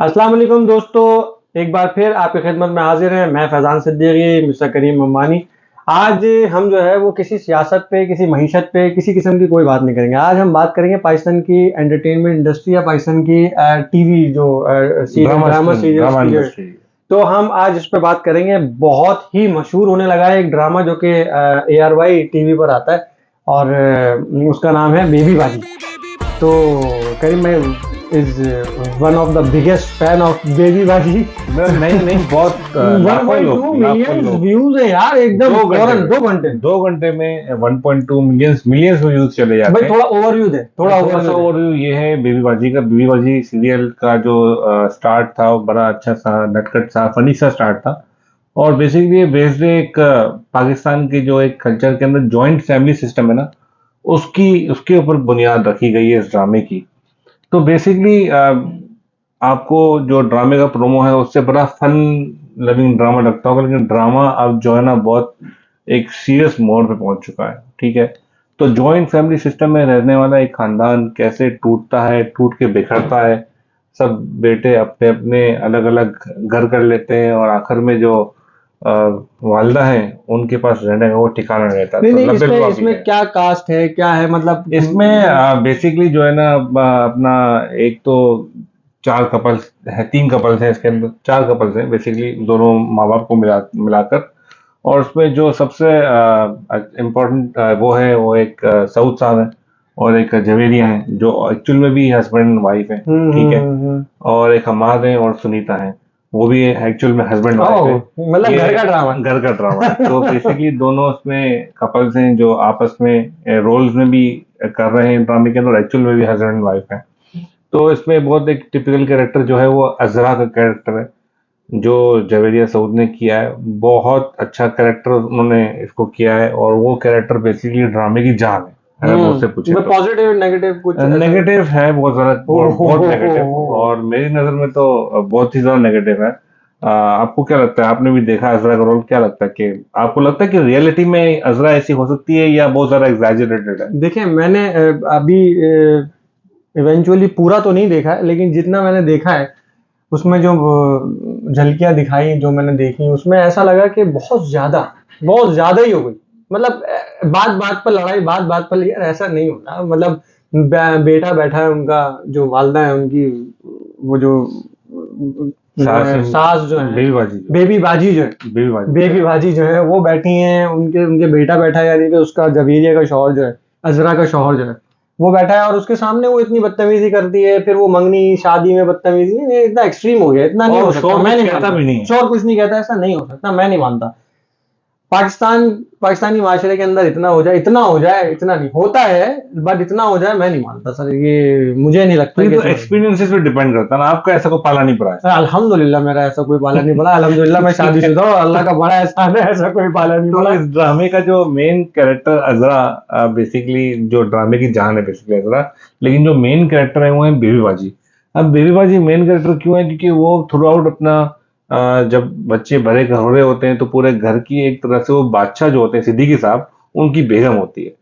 अस्सलाम वालेकुम दोस्तों, एक बार फिर आपकी खिदमत में हाजिर हैं। मैं फैज़ान सिद्दीकी, मिस्टर करीम अम्मानी। आज हम जो है वो किसी सियासत पे, किसी मईशत पे, किसी किस्म की कोई बात नहीं करेंगे। आज हम बात करेंगे पाकिस्तान की एंटरटेनमेंट इंडस्ट्री या पाकिस्तान की टीवी जो ड्रामा सीरियल्स ड्रामा की जो। इंडस्ट्री। तो हम आज इस पे बात करेंगे। बहुत ही मशहूर होने लगा है एक ड्रामा जो कि ARY टीवी पर आता है और उसका नाम है बेबी बाजी। तो करीम मैं is one of the biggest fan of baby बाजी। नहीं नहीं, बहुत लाखों 1.2 लोग मिलियन व्यूज है यार, एकदम फौरन 2 घंटे। 2 घंटे में 1.2 मिलियंस मिलियंस व्यूज चले जाते भाई हैं। थोड़ा ओवरव्यू दे, थोड़ा थोड़ा सा ओवरव्यू दे। ओवरव्यू ये है बेबी बाजी का। बेबी बाजी सीरियल का जो स्टार्ट था वो बड़ा अच्छा सा, नटखट सा, फनी सा स्टार्ट था। और बेसिकली ये बेस्ड एक पाकिस्तान के जो एक कल्चर के अंदर जॉइंट फैमिली सिस्टम है ना, उसकी उसके ऊपर बुनियाद रखी गई है इस ड्रामे की। तो बेसिकली आपको जो ड्रामे का प्रोमो है उससे बड़ा फन लविंग ड्रामा लगता होगा, लेकिन ड्रामा अब जो है ना बहुत एक सीरियस मोड पे पहुंच चुका है। ठीक है। तो जॉइंट फैमिली सिस्टम में रहने वाला एक खानदान कैसे टूटता है, टूट के बिखरता है। सब बेटे अपने अपने अलग अलग घर कर लेते हैं और आखिर में जो अ, वालिदा है उनके पास रहने का वो ठिकाना नहीं रहता। नहीं तो नहीं, लंबे इसमें प्रभाव इसमें है क्या कास्ट है, क्या है मतलब इसमें। बेसिकली जो है ना अपना एक तो चार कपल्स है, तीन कपल्स हैं इसके अंदर, चार कपल्स हैं बेसिकली, दोनों माँ बाप को मिलाकर। और उसमें जो सबसे इम्पोर्टेंट वो है, वो एक सऊद साहब है और एक जवेरिया है जो एक्चुअल में भी हस्बैंड एंड वाइफ है। ठीक है। और एक हमाद है और सुनीता है, वो भी एक्चुअल में हस्बैंड वाइफ है। ओह मतलब ये घर का ड्रामा। घर का ड्रामा है। तो बेसिकली दोनों उसमें कपल्स हैं जो आपस में रोल्स में भी कर रहे हैं ड्रामे के अंदर, एक्चुअल में भी हस्बैंड एंड वाइफ है। तो इसमें बहुत एक टिपिकल कैरेक्टर जो है वो अजरा का कैरेक्टर है जो जवेरिया सऊद ने किया है। बहुत अच्छा कैरेक्टर उन्होंने इसको किया है और वो कैरेक्टर बेसिकली ड्रामे की जान है अगर मुझसे पूछे तो। पॉजिटिव नेगेटिव कुछ ऐसा? नेगेटिव है बहुत ज्यादा, बहुत नेगेटिव। ओह, और मेरी नजर में तो बहुत ही ज्यादा नेगेटिव है। आपको क्या लगता है? आपने भी देखा अजरा का रोल, क्या लगता है कि आपको लगता है कि रियलिटी में अजरा ऐसी हो सकती है या बहुत ज्यादा एग्जैजरेटेड है? देखिए मैंने अभी इवेंचुअली पूरा तो नहीं देखा है, लेकिन जितना मैंने देखा है उसमें जो झलकियां दिखाई, जो मैंने देखी, उसमें ऐसा लगा कि बहुत ज्यादा ही हो गई। मतलब बात बात पर लड़ाई, बात बात पर, यार ऐसा नहीं होता। मतलब बेटा बैठा है उनका, जो वालदा है उनकी, वो जो सास जो है, बेबी बाजी, बेबी बाजी जो है, बेबी बाजी जो है वो बैठी हैं, उनके उनके बेटा बैठा है, यानी कि उसका जवेरिया का शौहर जो है, अजरा का शौहर जो है, वो बैठा है और उसके सामने वो इतनी बदतमीजी करती है। फिर वो मंगनी शादी में बदतमीजी, ये इतना एक्सट्रीम हो गया, इतना नहीं हो सकता। मैं नहीं कहता भी नहीं है। शौहर कुछ नहीं कहता, ऐसा नहीं हो सकता, मैं नहीं मानता। पाकिस्तानी माशरे के अंदर इतना हो जाए, इतना नहीं होता है, बट इतना हो जाए मैं नहीं मानता सर। ये मुझे नहीं लगता। ये तो एक्सपीरियंसेस पे डिपेंड करता है ना, आपका ऐसा कोई पाला नहीं पड़ा है। अल्हम्दुलिल्लाह मेरा ऐसा कोई पाला नहीं पड़ा। अल्हम्दुलिल्लाह मैं शादीशुदा हूँ, अल्लाह का बड़ा एहसान है, ऐसा कोई पाला नहीं तो पड़ा। इस ड्रामे का जो मेन कैरेक्टर अजरा, बेसिकली जो ड्रामे की जान है बेसिकली अजरा, लेकिन जो मेन कैरेक्टर है वो है बेबी बाजी। अब बेबी बाजी मेन कैरेक्टर क्यों है? क्योंकि वो थ्रू आउट अपना जब बच्चे बड़े घर हो रहे होते हैं तो पूरे घर की एक तरह से वो बादशाह जो होते हैं सिद्दीकी साहब, उनकी बेगम होती है।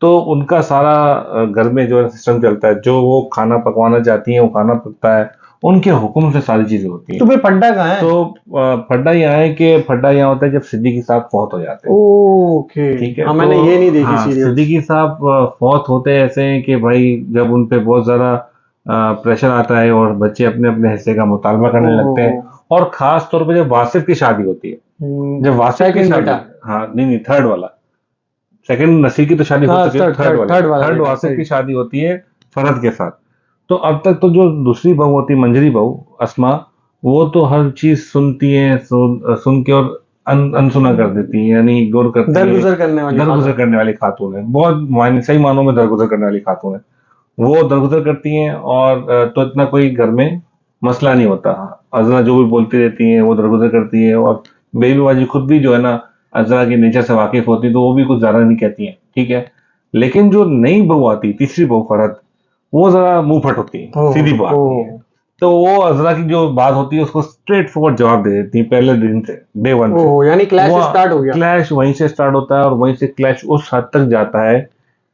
तो उनका सारा घर में जो है सिस्टम चलता है, जो वो खाना पकवाना चाहती है वो खाना पकता है, उनके हुक्म से सारी चीजें होती तो हैं। फिर फड्डा कहाँ है? तो फड्डा यहाँ है कि फड्डा यहाँ होता है जब सिद्दीकी साहब फौत हो जाते हैं। ओके, ठीक है। हाँ तो मैंने ये नहीं देखी हाँ, सीरियल। सिद्दीकी साहब फौत होते ऐसे हैं कि भाई जब उन पे बहुत ज्यादा प्रेशर आता है और बच्चे अपने अपने हिस्से का मुतालबा करने लगते हैं। और खास तौर पे जब वासिफ की शादी होती है, जब वासिफ की सेकंड शादी, बेटा। हाँ नहीं थर्ड वाला, सेकंड नसीर की तो शादी हो हाँ, चुकी है, थर्ड वाला थर्ड बेटा, वासिफ सही। की शादी होती है फरहद के साथ। तो अब तक तो जो दूसरी बहू होती है, मंजरी बहू अस्मा, वो तो हर चीज सुनती है, सुन के और अनसुना कर देती है, यानी इग्नोर करती है। दरगुजर करने वाली खातून है, बहुत सही मानों में दरगुजर करने वाली खातून है। वो दरगुजर करती हैं और तो इतना कोई घर में मसला नहीं होता। अजरा जो भी बोलती रहती हैं वो दरगुजर करती है। और बेबी बाजी खुद भी जो है ना अजरा की नेचर से वाकिफ होती है, तो वो भी कुछ ज्यादा नहीं कहती हैं। ठीक है। लेकिन जो नई बहू आती, तीसरी बहू फरहद, वो जरा मुंह फट होती है, सीधी बात नहीं है। तो वो अजरा की जो बात होती है उसको स्ट्रेट फॉरवर्ड जवाब दे देती है पहले दिन से, डे वन से। यानी क्लैश स्टार्ट हो गया। क्लैश वहीं से स्टार्ट होता है और वहीं से क्लैश उस हद तक जाता है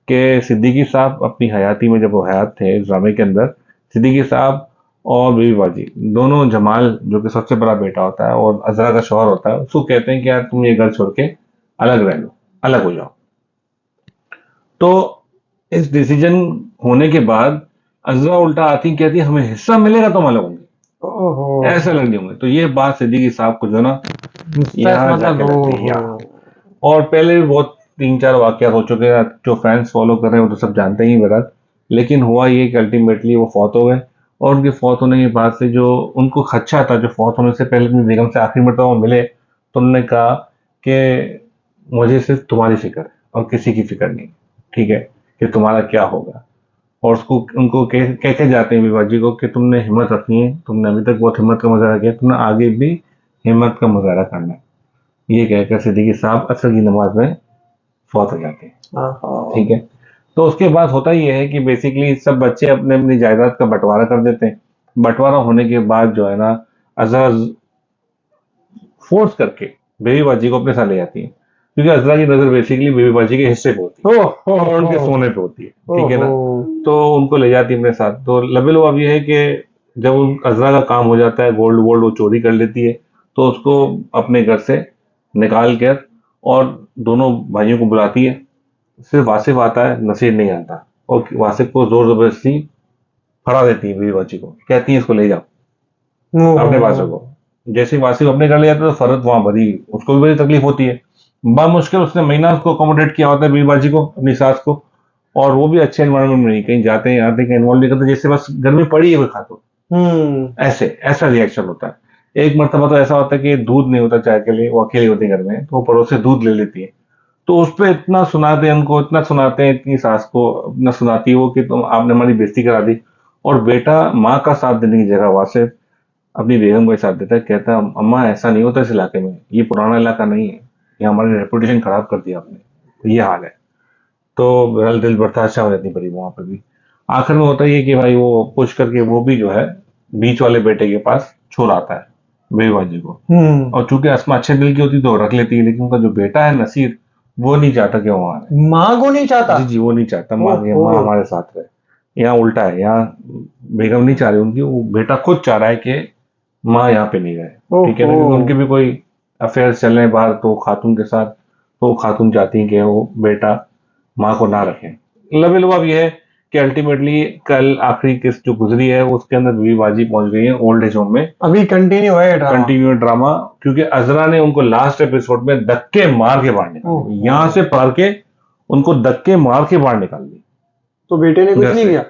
कि सिद्दीकी साहब अपनी हयाती में, जब वो हयात थे इस ड्रामे के अंदर, सिद्दीकी साहब और बेबी बाजी दोनों, जमाल जो कि सबसे बड़ा बेटा होता है और अजरा का शौहर होता है, उसको कहते हैं कि यार तुम ये घर छोड़ के अलग रह लो, अलग हो जाओ। तो इस डिसीजन होने के बाद अजरा उल्टा आती कहती हमें हिस्सा मिलेगा, तुम अलग होंगे, ओहो, ऐसे अलग नहीं होंगे। तो ये बात सिद्दीकी साहब को जो ना मुस्तैद यहाँ मतलब जाके लगती है यहाँ। ओहो। और पहले भी बहुत 3-4 वाकयात हो चुके हैं, जो फैंस फॉलो कर रहे हैं वो तो सब जानते ही बहरहाल। लेकिन हुआ ये कि अल्टीमेटली वो फौत हो गए, और उनके फौत होने के बाद से जो उनको खदशा था, जो फौत होने से पहले अपनी बेगम से आखिरी मरतबा वो मिले, तो उन्होंने कहा कि मुझे सिर्फ तुम्हारी फिक्र है और किसी की फिक्र नहीं, ठीक है, कि तुम्हारा क्या होगा। और उसको उनको कह के जाते हैं विवाजी को कि तुमने हिम्मत रखनी है, तुमने अभी तक बहुत हिम्मत का मुजाहरा किया, तुमने आगे भी हिम्मत का मुजाहरा करना है। ये कहकर सिद्दीकी साहब असर की नमाज में फौत हो जाते हैं। आहा। ठीक है। तो उसके बाद होता ये है कि बेसिकली सब बच्चे अपने अपनी जायदाद का बंटवारा कर देते हैं। बंटवारा होने के बाद जो है ना, अजहर फोर्स करके बेबी बाजी को अपने साथ ले जाती है, क्योंकि अजरा की नजर बेसिकली बेबी बाजी के हिस्से पे होती है और उनके सोने पे होती है, ठीक है ना। तो उनको ले जाती है अपने साथ। तो लबे लो अब ये है कि जब उन अजरा का काम हो जाता है, गोल्ड वोल्ड वो चोरी कर लेती है, तो उसको अपने घर से निकाल कर और दोनों भाइयों को बुलाती है। सिर्फ वासिफ आता है, नसीर नहीं आता, और वासिफ को जोर जबरदस्ती फड़ा देती है बीवी बच्ची को, कहती है इसको ले जाओ अपने पास को। जैसे ही वासिफ अपने घर ले जाता है तो फरत वहां बड़ी, उसको भी बड़ी तकलीफ होती है। मुश्किल उसने महीना उसको अकोमोडेट किया होता है बीवी बाजी को, अपनी सास को, और वो भी अच्छे एनवायरमेंट में नहीं, कहीं जाते हैं आते, कहीं इन्वॉल्व नहीं करते, जैसे बस घर में पड़ी है कोई खातो, ऐसे ऐसा रिएक्शन होता है। एक मरतबा तो ऐसा होता है कि दूध नहीं होता चाय के लिए, वो अकेले होते हैं घर में, तो वो पड़ोस से दूध ले लेती है। तो उस पे इतना सुनाते हैं उनको, इतना सुनाते हैं, इतनी सास को इतना सुनाती है वो कि तुम आपने हमारी बेइज्जती करा दी। और बेटा माँ का साथ देने की जगह वासिफ अपनी बेगम का ही साथ देता है, कहता है अम्मा ऐसा नहीं होता इस इलाके में, ये पुराना इलाका नहीं है, ये हमारी रेपुटेशन खराब कर दिया आपने, तो ये हाल है। तो बहरहाल दिल बर्दाश्त हो जाती पड़ी वहां पर भी। आखिर में होता ये कि भाई वो पुश करके वो भी जो है बीच वाले बेटे के पास छोड़ आता है बेवाजी को। और चूंकि अस्मा अच्छे दिल की होती तो रख लेती है, लेकिन उनका जो बेटा है नसीर, वो नहीं चाहता कि वो वहां रहे। माँ को नहीं चाहता। जी जी, वो नहीं चाहता माँ ओहो। हमारे साथ रहे। यहाँ उल्टा है, यहाँ बेगम नहीं चाह रही उनकी, वो बेटा खुद चाह रहा है कि माँ यहाँ पे नहीं रहे, ठीक है ना, क्योंकि उनके भी कोई अफेयर्स चल रहे हैं बाहर, तो खातून के साथ, तो खातून चाहती है कि वो बेटा माँ को ना रखें। लबे लुबा ये है कि अल्टीमेटली कल आखिरी किस्त जो गुजरी है उसके अंदर बीवी बाजी पहुंच गई है ओल्ड एज होम में। अभी कंटिन्यू है ड्रामा। कंटिन्यू ड्रामा, क्योंकि अजरा ने उनको लास्ट एपिसोड में धक्के मार के बाहर निकाल, यहाँ से पकड़ के उनको धक्के मार के बाहर निकाल दी। तो बेटे ने कुछ नहीं किया।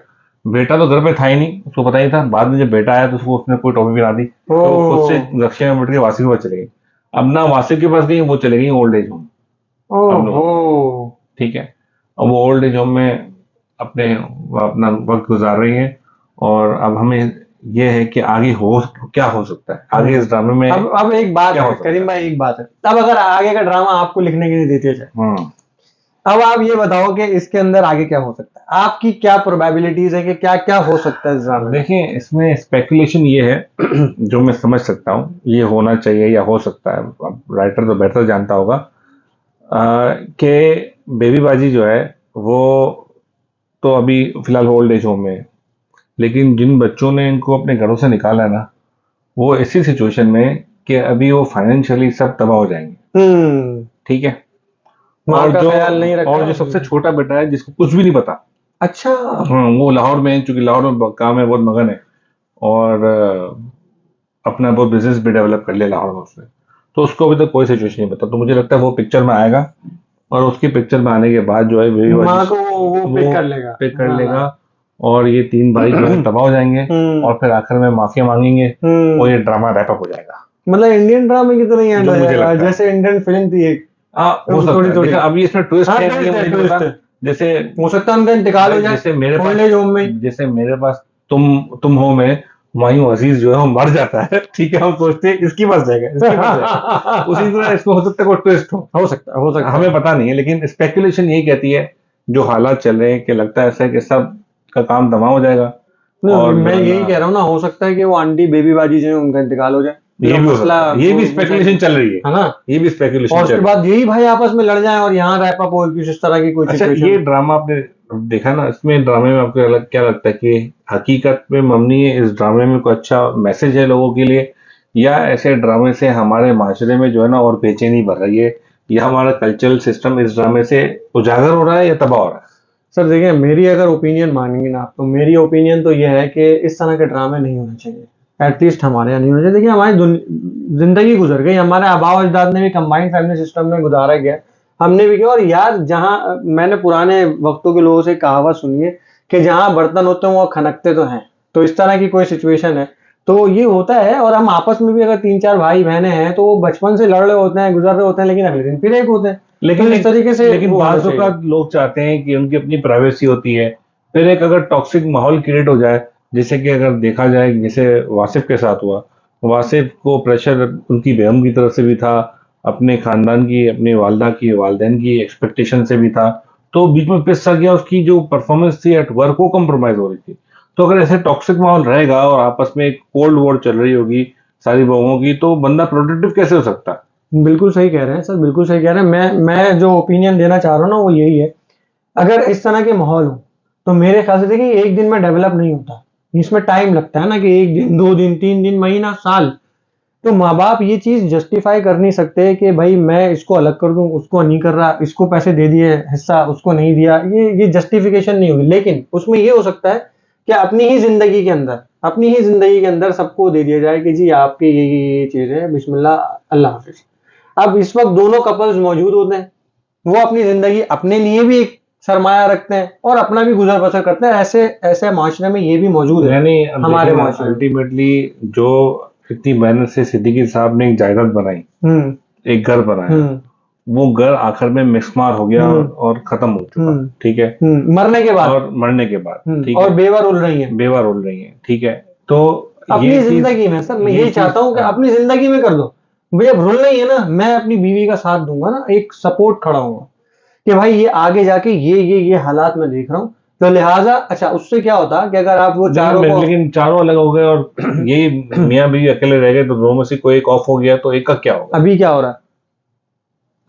बेटा तो घर पे था ही नहीं, उसको पता ही था। बाद में जब बेटा आया तो उसको उसने कोई टॉपिक बना दी, तो वो खुद से रक्षा में बैठ के वासिफ के पास चले गई। अब ना वासिफ के पास गई, वो चले गई ओल्ड एज होम। ठीक है। अब वो ओल्ड एज होम में अपना वक्त गुजार रही है, और अब हमें ये है कि आगे क्या हो सकता है आगे इस ड्रामे में। अब एक बात है करीम भाई, एक बात है, अब अगर आगे का ड्रामा आपको लिखने के लिए देते जाए, अब आप ये बताओ कि इसके अंदर आगे क्या हो सकता है, आपकी क्या प्रोबेबिलिटीज है कि क्या क्या हो सकता है इस ड्रामे में। देखिए, इसमें स्पेकुलेशन ये है जो मैं समझ सकता हूँ, ये होना चाहिए या हो सकता है, अब राइटर तो बेहतर जानता होगा, कि बेबी बाजी जो है वो तो अभी फिलहाल ओल्ड एज होम में है, लेकिन जिन बच्चों ने इनको अपने घरों से निकाला है ना, वो ऐसी सिचुएशन में कि अभी वो फाइनेंशियली सब तबाह हो जाएंगे। ठीक है। और जो सबसे छोटा बेटा है जिसको कुछ भी नहीं पता, अच्छा, वो लाहौर में, चूंकि लाहौर में काम है, बहुत मगन है, और अपना बहुत बिजनेस भी डेवलप कर लिया लाहौर में उसने, तो उसको अभी तक कोई सिचुएशन नहीं पता। तो मुझे लगता है वो पिक्चर में आएगा, और उसकी पिक्चर में आने के बाद जो है माँ को वो पिक कर लेगा और ये तीन भाई जो है तबाह हो जाएंगे, और फिर आखिर में माफिया मांगेंगे, और ये ड्रामा रैपअप हो जाएगा। मतलब इंडियन ड्रामे की तरह ही एंड हो जाएगा, जैसे इंडियन फिल्म थी एक। हो सकता है। अभी इसमें ट्विस्ट है, जैसे हो सकता है उनका इंतकाल हो जाए, जैसे मेरे पास, जैसे मेरे पास तुम हो में हुमायूं अजीज जो है वो मर जाता है, ठीक है, हम सोचते हैं इसकी बस जाएगा, उसी तरह इसमें हो सकता है कोई ट्विस्ट हो सकता है, हमें पता नहीं है, लेकिन स्पेकुलेशन यही कहती है, जो हालात चल रहे हैं, कि लगता है ऐसा है कि सब का काम तमाम हो जाएगा। और मैं यही कह रहा हूँ ना, हो सकता है कि वो आंटी बेबी बाजी जो है उनका इंतकाल हो जाए, ये भी हो सकता मसला है, ये भी स्पेकुलेशन चल रही है ना, ये भी स्पेकुलेशन और चल उसके रही बाद यही भाई आपस में लड़ जाए और यहाँ रैप अप हो कुछ इस तरह की कोई अच्छा, ये सिचुएशन। ड्रामा आपने देखा ना, इसमें ड्रामे में आपको क्या लगता है कि हकीकत में ममनी इस ड्रामे में कोई अच्छा मैसेज है लोगों के लिए, या ऐसे ड्रामे से हमारे माशरे में जो है ना और बेचैनी बढ़ रही है, या हमारा कल्चरल सिस्टम इस ड्रामे से उजागर हो रहा है या तबाह हो रहा है? सर देखिए, मेरी अगर ओपिनियन मानेंगे ना आप, तो मेरी ओपिनियन तो ये है कि इस तरह के ड्रामे नहीं होने चाहिए, एटलीस्ट हमारे यहाँ नहीं होने चाहिए। देखिए हमारी जिंदगी गुजर गई, हमारे आबा अजदाद ने भी कंबाइंड फैमिली सिस्टम में गुजारा गया, हमने भी किया। और यार जहाँ मैंने पुराने वक्तों के लोगों से कहावत सुनी है कि जहाँ बर्तन होते हैं वो खनकते तो हैं, तो इस तरह की कोई सिचुएशन है तो ये होता है। और हम आपस में भी अगर 3-4 भाई बहनें हैं तो वो बचपन से लड़ रहे होते हैं, गुजर रहे होते हैं, लेकिन अगले दिन फिर एक होते हैं। लेकिन तो इस तरीके से लेकिन वो होना बाज़ चाहिए। औक़ात लोग चाहते हैं कि उनकी अपनी प्राइवेसी होती है, फिर एक अगर टॉक्सिक माहौल क्रिएट हो जाए, जैसे कि अगर देखा जाए जैसे वासिफ के साथ हुआ, वासिफ को प्रेशर उनकी बेगम की तरफ से भी था, अपने खानदान की, अपनी वालदा की, वालदैन की एक्सपेक्टेशन से भी था, तो बीच में पिस सा गया, उसकी जो परफॉर्मेंस थी एट वर्क वो कम्प्रोमाइज हो रही थी। तो अगर ऐसे टॉक्सिक माहौल रहेगा और आपस में एक कोल्ड वॉर चल रही होगी सारी बहुओं की, तो बंदा प्रोडक्टिव कैसे हो सकता है? बिल्कुल सही कह रहे हैं सर, बिल्कुल सही कह रहे हैं। मैं जो ओपिनियन देना चाह रहा हूँ ना वो यही है, अगर इस तरह के माहौल हो तो मेरे ख्याल से देखिए एक दिन में डेवलप नहीं होता, इसमें टाइम लगता है ना, कि 1 दिन 2 दिन 3 दिन महीना साल। तो माँ बाप ये चीज जस्टिफाई कर नहीं सकते कि भाई मैं इसको अलग कर दूं, उसको नहीं कर रहा, इसको पैसे दे दिए हिस्सा, उसको नहीं दिया, ये जस्टिफिकेशन नहीं होगी। लेकिन उसमें ये हो सकता है कि अपनी ही जिंदगी के अंदर सबको दे दिया जाए कि जी आपके ये चीज है, बिस्मिल्लाह, अल्लाह हाफिज। अब इस वक्त दोनों कपल्स मौजूद होते हैं, वो अपनी जिंदगी अपने लिए भी एक सरमाया रखते हैं और अपना भी गुजर बसर करते हैं। ऐसे ऐसे माशरे में ये भी मौजूद है यानी अब हमारे देखिए ना, माशरे में। अल्टीमेटली जो इतनी मेहनत से सिद्दीकी साहब ने एक जायदाद बनाई, हम्म एक घर बनाया, हम्म वो घर आखिर में मिसमार हो गया हम्म और खत्म हो चुका, हम्म ठीक है, मरने के बाद। और मरने के बाद, ठीक और है, बेवा रुल रही है बेवा रोल रही है, ठीक है। तो अपनी ये चीज जिंदगी में। सर मैं ये यही चीज चाहता हूँ कि हाँ, अपनी जिंदगी में कर दो भैया, अब रुल रही है ना, मैं अपनी बीवी का साथ दूंगा ना, एक सपोर्ट खड़ा होगा कि भाई ये आगे जाके ये हालात में देख रहा हूँ, तो लिहाजा अच्छा उससे क्या होता कि अगर आप वो चारों को। लेकिन चारों अलग हो गए और यही मियाँ बीवी अकेले रह गए, तो दोनों में से कोई एक ऑफ हो गया तो एक का क्या होगा? अभी क्या हो रहा है,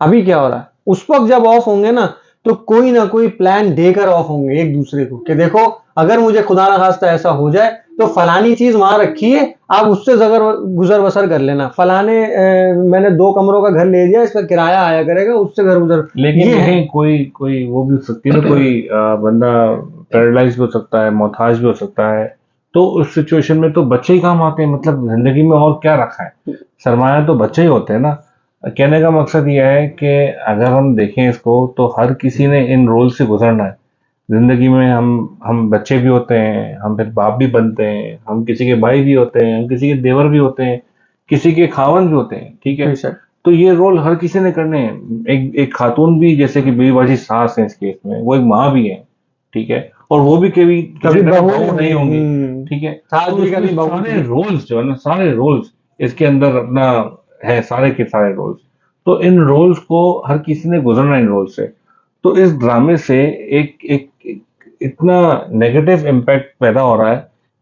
अभी क्या हो रहा है, उस वक्त जब ऑफ होंगे ना तो कोई ना कोई प्लान देकर ऑफ होंगे एक दूसरे को कि देखो अगर मुझे खुदा ना खास्ता ऐसा हो जाए तो फलानी चीज वहां रखी है, आप उससे गुजर बसर कर लेना। फलाने मैंने 2 कमरों का घर ले लिया, इसका किराया आया करेगा, उससे घर गुजर। लेकिन ये है देखें, कोई कोई वो भी हो सकती है ना, कोई बंदा पैरालाइज भी हो सकता है, मोहताज भी हो सकता है, तो उस सिचुएशन में तो बच्चे ही काम आते हैं। मतलब जिंदगी में और क्या रखा है, सरमाया तो बच्चे ही होते हैं ना। कहने का मकसद यह है कि अगर हम देखें इसको, तो हर किसी ने इन रोल से गुजरना है जिंदगी में। हम बच्चे भी होते हैं, हम फिर बाप भी बनते हैं, हम किसी के भाई भी होते हैं, हम किसी के देवर भी होते हैं, किसी के खावन भी होते हैं, ठीक है। बेशक। तो ये रोल हर किसी ने करने हैं। एक खातून भी, जैसे कि बीवीबाजी सास है इस केस में, वो एक माँ भी है, ठीक है, और वो भी कभी कभी बहू बहू नहीं होंगी, ठीक है। सास तो भी इसमें कभी बहू सारे रोल्स जो है ना, सारे रोल्स इसके अंदर अपना है, सारे के सारे रोल्स। तो इन रोल्स को हर किसी ने गुजरना है, इन रोल्स से। तो इस ड्रामे से एक इतना नेगेटिव इम्पैक्ट पैदा हो रहा है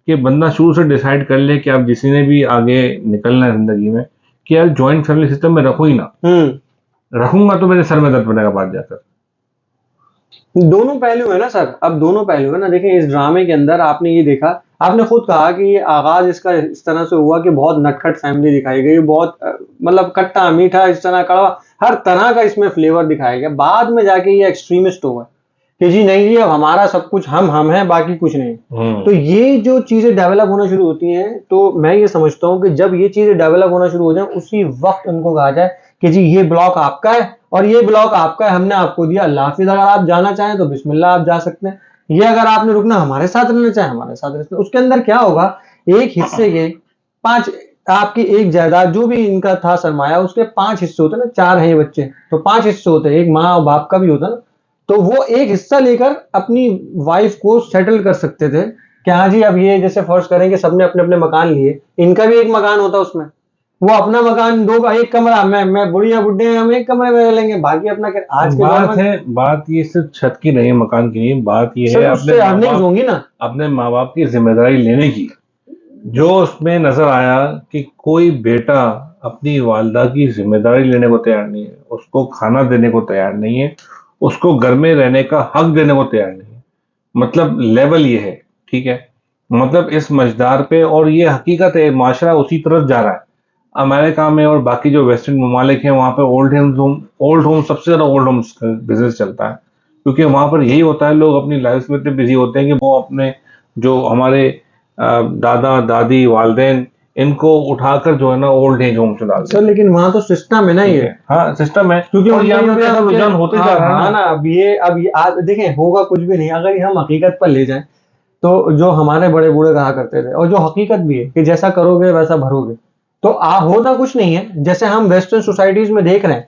कि बंदा शुरू से डिसाइड कर ले कि आप जिसी ने भी आगे निकलना है जिंदगी में, कि यार जॉइंट फैमिली सिस्टम में रखो ही ना। रखूंगा तो मेरे सर में दर्द बनेगा बाद जाकर। दोनों पहलू है ना सर, अब दोनों पहलू है ना। देखिए इस ड्रामे के अंदर आपने ये देखा, आपने खुद कहा कि ये आगाज इसका इस तरह से हुआ कि बहुत नटखट फैमिली दिखाई गई, बहुत मतलब खट्टा मीठा, इस तरह कड़वा, हर तरह का इसमें फ्लेवर दिखाया गया। बाद में जाके ये एक्सट्रीमिस्ट हो गए कि जी नहीं जी अब हमारा सब कुछ हम हैं, बाकी कुछ नहीं। तो ये जो चीजें डेवलप होना शुरू होती हैं, तो मैं ये समझता हूँ कि जब ये चीजें डेवलप होना शुरू हो जाए उसी वक्त उनको कहा जाए कि जी ये ब्लॉक आपका है और ये ब्लॉक आपका है, हमने आपको दिया, अल्लाह हाफिज। अगर आप जाना चाहें तो बिस्मिल्लाह आप जा सकते हैं, ये अगर आपने रुकना हमारे साथ रहना चाहे हमारे साथ रहना। उसके अंदर क्या होगा, एक हिस्से के 5, आपकी एक जायदाद जो भी इनका था सरमाया, उसके 5 हिस्से होते ना, 4 हैं ये बच्चे तो 5 हिस्से होते हैं, एक माँ और बाप का भी होता ना, तो वो एक हिस्सा लेकर अपनी वाइफ को सेटल कर सकते थे कि हाँ जी अब ये जैसे फर्ज करें कि सबने अपने अपने मकान लिए, इनका भी एक मकान होता उसमें, वो अपना मकान 2 का एक कमरा, मैं बुढ़िया बुढ़े हम एक कमरे में रह लेंगे, बाकी अपना आज के बात है, बात ये सिर्फ छत की नहीं है, मकान की नहीं, बात ये है अपने होंगी ना, अपने माँ बाप की जिम्मेदारी लेने की। जो उसमें नजर आया कि कोई बेटा अपनी वालदा की जिम्मेदारी लेने को तैयार नहीं है, उसको खाना देने को तैयार नहीं है, उसको घर में रहने का हक देने को तैयार नहीं है। मतलब लेवल ये है, ठीक है। मतलब इस मजदार पे, और ये हकीकत है, माशरा उसी तरफ जा रहा है। अमेरिका में और बाकी जो वेस्टर्न ममालिक हैं, वहाँ पे ओल्ड होम सबसे ज्यादा ओल्ड होम्स का बिजनेस चलता है, क्योंकि वहाँ पर यही होता है, लोग अपनी लाइफ में इतने बिजी होते हैं कि वो अपने जो हमारे दादा दादी वालदेन, इनको उठाकर जो है ना ओल्ड एज होम में डाल सर देते लेकिन वहां तो सिस्टम है ना हैं। ठीक ये, है, हाँ सिस्टम है, क्योंकि और उनका यहाँ ये पे है ऐसा कि रुझान होते जा रहा है हाँ ना। ना, अब ये आज देखें होगा कुछ भी नहीं अगर ये हम हकीकत पर ले जाएं। तो जो हमारे बड़े बूढ़े कहा करते थे और जो हकीकत भी है कि जैसा करोगे वैसा भरोगे, तो होता कुछ नहीं है। जैसे हम वेस्टर्न सोसाइटीज में देख रहे हैं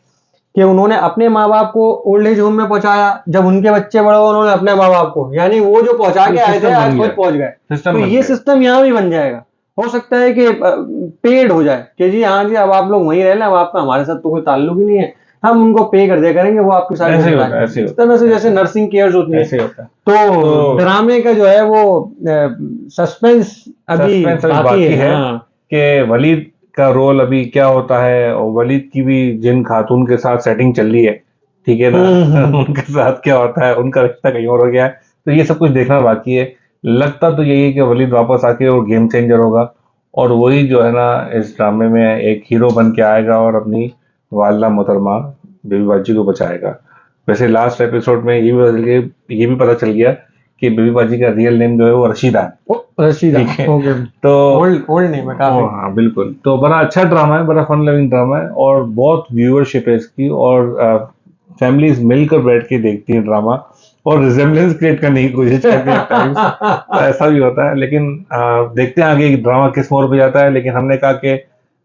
कि उन्होंने अपने माँ बाप को ओल्ड एज होम में पहुंचाया, जब उनके बच्चे बड़े हुए उन्होंने अपने माँ बाप को, यानी वो जो पहुंचा के आए थे सिस्टम आज बन खुद गया, पहुंच गए। सिस्टम तो बन ये गया। सिस्टम यहाँ भी बन जाएगा। हो सकता है कि पेड हो जाए कि जी हाँ जी अब आप लोग वहीं रह लें, अब आपका हमारे साथ तो कोई ताल्लुक ही नहीं है, हम उनको पे कर दिया करेंगे, वो आपकी सारी ऐसे ही होता जिम्मेदारी है, ऐसे ही इस होता तरह से है, जैसे नर्सिंग केयर्स होती हैं। ऐसे ही होता है। तो तो ड्रामे का जो है वो सस्पेंस अभी सस्पेंस अभी बाकी बाकी है। है हाँ कि वलीद का रोल अभी क्या होता है, और वलीद की भी जिन खातून के साथ सेटिंग चल रही है, ठीक है ना, उनके साथ क्या होता है, उनका रिश्ता कहीं और हो गया है, तो ये सब कुछ देखना बाकी है। लगता तो यही है कि वलीद वापस आके और गेम चेंजर होगा, और वही जो है ना इस ड्रामे में एक हीरो बन के आएगा और अपनी वालदा मोहतरमा बेबी बाजी को बचाएगा। वैसे लास्ट एपिसोड में ये भी पता चल गया कि बेबी बाजी का रियल नेम जो है वो रशीदा है। ओ, रशीदा, ठीक है, ओके। तो ओल्ड ओल्ड नेम है काफी। हाँ बिल्कुल, तो बड़ा अच्छा ड्रामा है, बड़ा फन लविंग ड्रामा है, और बहुत व्यूअरशिप है इसकी, और फैमिलीज मिलकर बैठ के देखती है ड्रामा, और रिजेम्बलेंस क्रिएट करने की कोशिश करते हैं टाइम्स, तो ऐसा भी होता है। लेकिन देखते हैं आगे ड्रामा किस मोड़ पे जाता है। लेकिन हमने कहा कि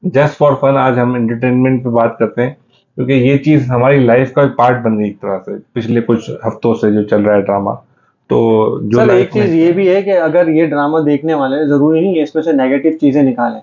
जस्ट फॉर फन आज हम एंटरटेनमेंट पे बात करते हैं, क्योंकि ये चीज हमारी लाइफ का पार्ट बन गई एक तरह से पिछले कुछ हफ्तों से जो चल रहा है ड्रामा। तो जो सर एक लाइफ में चीज ये भी है कि अगर ये ड्रामा देखने वाले जरूरी नहीं है इसमें से नेगेटिव चीजें निकालें।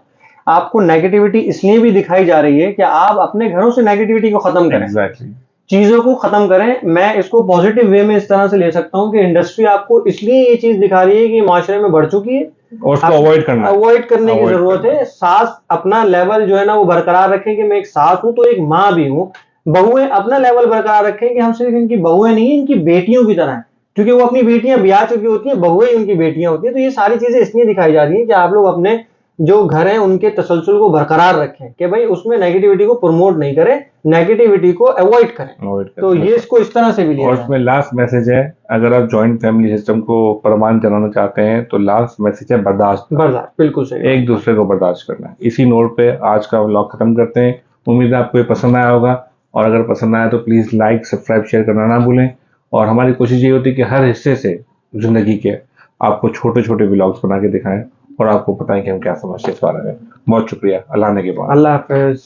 आपको नेगेटिविटी इसलिए भी दिखाई जा रही है कि आप अपने घरों से नेगेटिविटी को खत्म करें, एग्जैक्टली, चीजों को खत्म करें। मैं इसको पॉजिटिव वे में इस तरह से ले सकता हूँ कि इंडस्ट्री आपको इसलिए ये चीज दिखा रही है कि माशरे में बढ़ चुकी है, और उसको अवॉइड करना है, अवॉइड करने की avoid जरूरत करना है। सास अपना लेवल जो है ना वो बरकरार रखें कि मैं एक सास हूं तो एक माँ भी हूँ। बहुएं अपना लेवल बरकरार रखें कि हम सिर्फ इनकी बहुएं नहीं इनकी बेटियों की तरह हैं, क्योंकि वो अपनी बेटियां ब्याह चुकी होती हैं, बहुएं ही उनकी बेटियां होती हैं। तो ये सारी चीजें इसलिए दिखाई जा रही हैं कि आप लोग अपने जो घर हैं उनके तसलसल को बरकरार रखें कि भाई उसमें नेगेटिविटी को प्रमोट नहीं करें, नेगेटिविटी को अवॉइड करें। अवॉइड तो करना। ये इसको इस तरह से भी लिया और जाए। उसमें लास्ट मैसेज है, अगर आप जॉइंट फैमिली सिस्टम को परमान चलाना चाहते हैं तो लास्ट मैसेज है बर्दाश्त, बर्दाश्त, बिल्कुल सही। एक दूसरे को बर्दाश्त करना है। इसी नोट पे आज का व्लॉग खत्म करते हैं। उम्मीद है आपको ये पसंद आया होगा, और अगर पसंद आया तो प्लीज लाइक सब्सक्राइब शेयर करना ना भूलें। और हमारी कोशिश ये होती है कि हर हिस्से से जिंदगी के आपको छोटे छोटे व्लॉग्स बना के दिखाएं, और आपको बताएं कि हम क्या समझते हैं इस बारे में। बहुत शुक्रिया, अल्लाह ने के बाद। अल्लाह हाफिज।